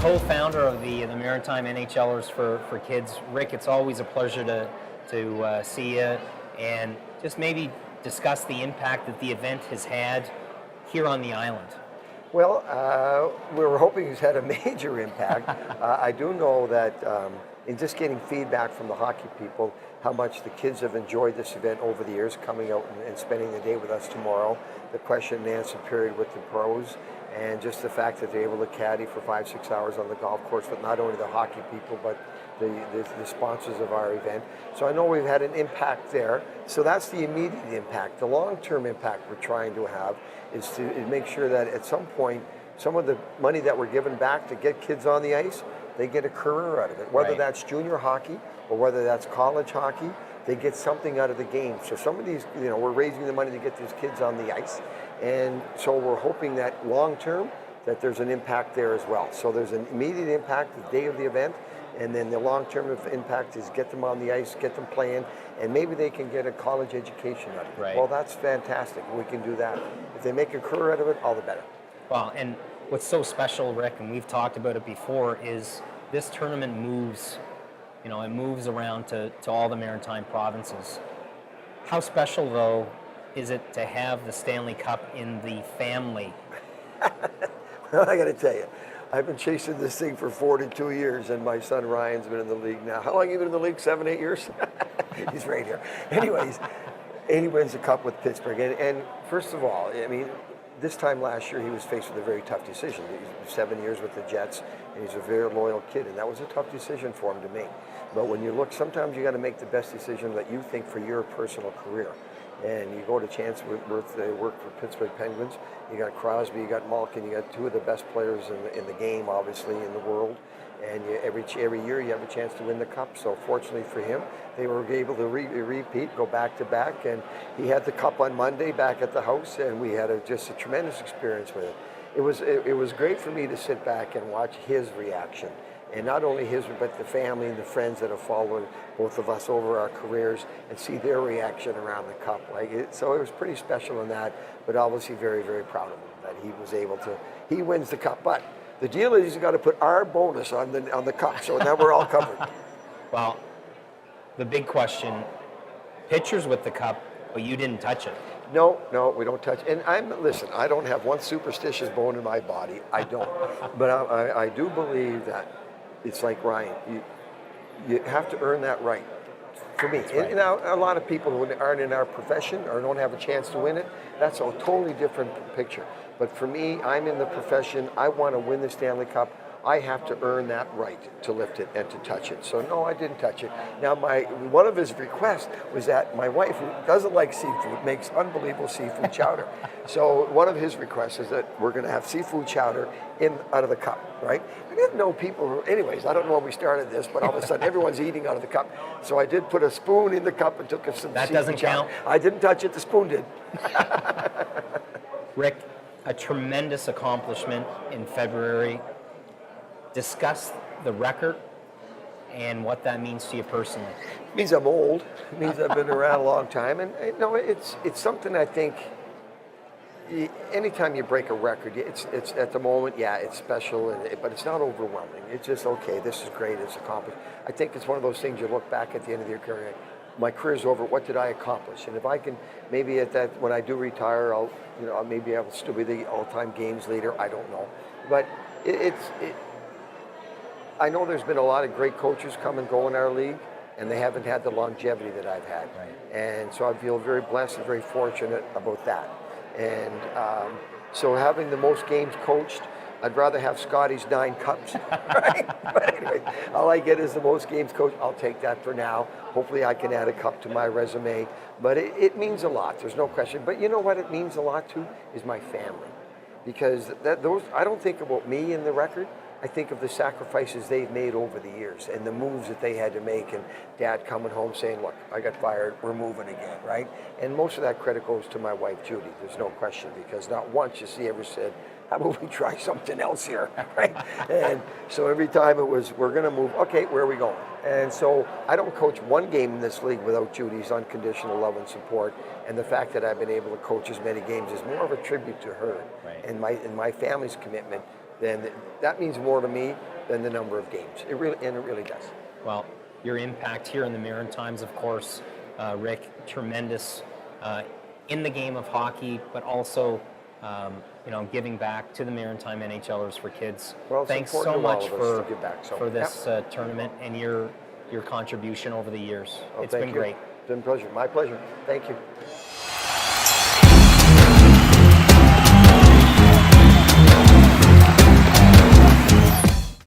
co-founder of the Maritime NHLers for Kids. Rick, it's always a pleasure to see you and just maybe discuss the impact that the event has had here on the island. Well, we were hoping it's had a major impact. I do know that in just getting feedback from the hockey people, how much the kids have enjoyed this event over the years, coming out and spending the day with us tomorrow, the question and answer period with the pros, and just the fact that they're able to caddy for 5-6 hours on the golf course with not only the hockey people, but the sponsors of our event. So I know we've had an impact there. So that's the immediate impact. The long-term impact we're trying to have is to make sure that at some point, some of the money that we're giving back to get kids on the ice, they get a career out of it. Whether that's junior hockey or whether that's college hockey, they get something out of the game. So some of these, we're raising the money to get these kids on the ice. And so we're hoping that long-term, that there's an impact there as well. So there's an immediate impact the day of the event, and then the long-term impact is get them on the ice, get them playing, and maybe they can get a college education out of it. Right. Well, that's fantastic. We can do that. If they make a career out of it, all the better. Well, and what's so special, Rick, and we've talked about it before, is this tournament moves, it moves around to all the Maritime provinces. How special, though, is it to have the Stanley Cup in the family? Well, I got to tell you, I've been chasing this thing for 42 years, and my son Ryan's been in the league now. How long have you been in the league? 7, 8 years? He's right here. Anyways, and he wins the cup with Pittsburgh. And first of all, I mean, this time last year, he was faced with a very tough decision. He's 7 years with the Jets, and he's a very loyal kid, and that was a tough decision for him to make. But when you look, sometimes you got to make the best decision that you think for your personal career. And you go to Chancellorworth, they work for Pittsburgh Penguins. You got Crosby, you got Malkin, you got two of the best players in the game, obviously, in the world. And every year you have a chance to win the cup. So fortunately for him, they were able to repeat, go back to back. And he had the cup on Monday back at the house, and we had just a tremendous experience with it. It was great for me to sit back and watch his reaction. And not only his, but the family and the friends that have followed both of us over our careers and see their reaction around the cup. So it was pretty special in that, but obviously very, very proud of him that he was able to, he wins the cup. But the deal is he's got to put our bonus on the cup, so now we're all covered. Well, the big question, pitchers with the cup, but you didn't touch it. No, we don't touch it. And listen, I don't have one superstitious bone in my body. I don't. But I do believe that it's like Ryan, you have to earn that right. For me, right. Now a lot of people who aren't in our profession or don't have a chance to win it, that's a totally different picture. But for me, I'm in the profession. I want to win the Stanley Cup. I have to earn that right to lift it and to touch it. So no, I didn't touch it. Now one of his requests was that my wife, who doesn't like seafood, makes unbelievable seafood chowder. So one of his requests is that we're going to have seafood chowder out of the cup, right? I didn't know people who, anyways, I don't know when we started this, but all of a sudden everyone's eating out of the cup. So I did put a spoon in the cup and took some That seafood doesn't chowder. count. I didn't touch it, the spoon did. Rick, a tremendous accomplishment in February. Discuss the record and what that means to you personally. It means I'm old. It means I've been around a long time. And it's something I think anytime you break a record, it's at the moment, it's special, but it's not overwhelming. It's just, okay, this is great, it's accomplished. I think it's one of those things you look back at the end of your career, my career's over, what did I accomplish? And if I can, maybe when I do retire, I'll still be the all-time games leader, I don't know. But I know there's been a lot of great coaches come and go in our league, and they haven't had the longevity that I've had. Right. And so I feel very blessed and very fortunate about that. And so having the most games coached, I'd rather have Scotty's 9 cups, right? But anyway, all I get is the most games coached. I'll take that for now. Hopefully I can add a cup to my resume. But it means a lot, there's no question. But you know what it means a lot to is my family. Because I don't think about me in the record. I think of the sacrifices they've made over the years and the moves that they had to make, and Dad coming home saying, look, I got fired, we're moving again, right? And most of that credit goes to my wife, Judy, there's no question, because not once has she ever said, how about we try something else here, right? And so every time it was, we're gonna move, okay, where are we going? And so I don't coach one game in this league without Judy's unconditional love and support, and the fact that I've been able to coach as many games is more of a tribute to her, right, and my family's commitment. Then that means more to me than the number of games. It really does. Well, your impact here in the Maritimes, of course, Rick, tremendous in the game of hockey, but also giving back to the Maritime NHLers for kids. Well, it's thanks important so to all much of us for to give back, so, for this tournament and your contribution over the years. Well, it's been thank you. great. It's been a pleasure. My pleasure. Thank you.